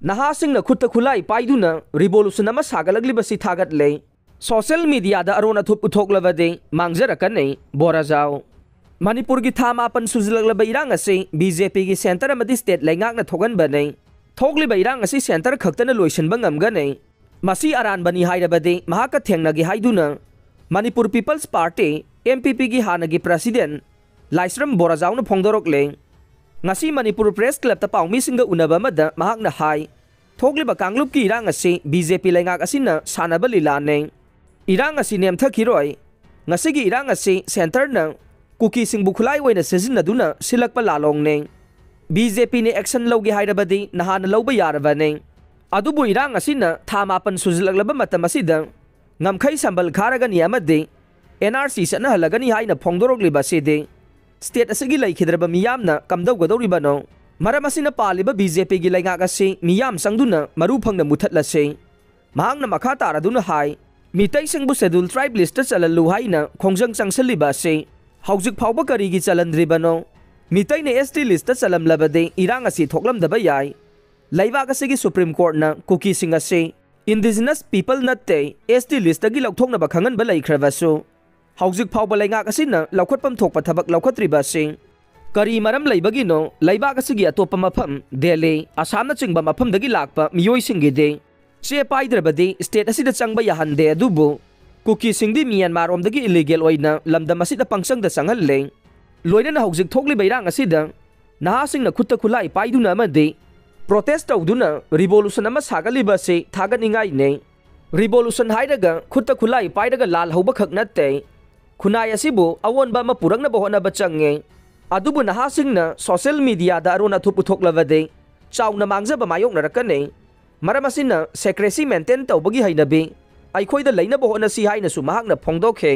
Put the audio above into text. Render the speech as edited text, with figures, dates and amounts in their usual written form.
Nahasing na khutta khulai paiduna revolution ama sagalagli thagat le social media da arona thup uthoklabade mangjarakane borazao Manipur gi thama pan sujlaglaba irang ase BJP gi center amadi state laingak na thogan banai thogli bairang ase center khaktana loisan bangam ganai masi aran bani hairabade mahaka thengna gi haiduna Manipur People's Party MPP gi hanagi president Laisram Borazao na phongdorok le ngasi Manipur Press Club ta pawmi singa unaba mada mahak na hai thogliba kanglup ki irang ase BJP laingak asina sanaba lilane irang asi nemtha khiroi ngasi gi irang ase center na kuki sing bukhulai oina sejinaduna silakpa lalong ne BJP ne action logi hairabadi nahana loba yaraba ne adubu irang asina thamapan sujilaglaba matam asida ngamkhai sambal kharaga niyamade NRC sana halagani haina phongdorok liba sede state asigi laikhidraba miyamna kamdau godoribano maram asina paliba BJP gi laingak ase miyam sangduna maru phangna muthatlase mahangna makha taraduna hai mitai singbu schedule tribe list chalalu haina khongjang changsaliba ase haujik phawba kari gi chalandribano mitai ne ST list chalamlabade irang asi thoklamdaba yai laibak asigi Supreme Court na kuki sing ase indigenous people natte ST list gi lokthokna ba khangan ba laikhravasu haujik phawba laingak asina lokhatpam thokpa thabak lokhatriba sing kari maram laibagi no laibak asigi atopa mafam Delhi Assam na chingba mafam dagi lakpa miyoi singi de che paidrabadi state asida changba yahande adubu kuki singdi Myanmar omdagi illegal oina lamdam asida pangsang da sangal le loina na haujik thokli bairang asida nahasing na khutta khulai paiduna amade protest tawduna revolution ama sagaliba se thaganingai ne revolution hairaga khutta khulai pairaga lal hauba khak natte khunai asibu awonba ma purangna bohona bachange adubu nahasing na social media da arona thupu thoklawade chauna mangjaba mayok narakane maram asina secrecy maintain tawbagi hainabi aikhoida leina bohona si haina su mahakna phongdokhe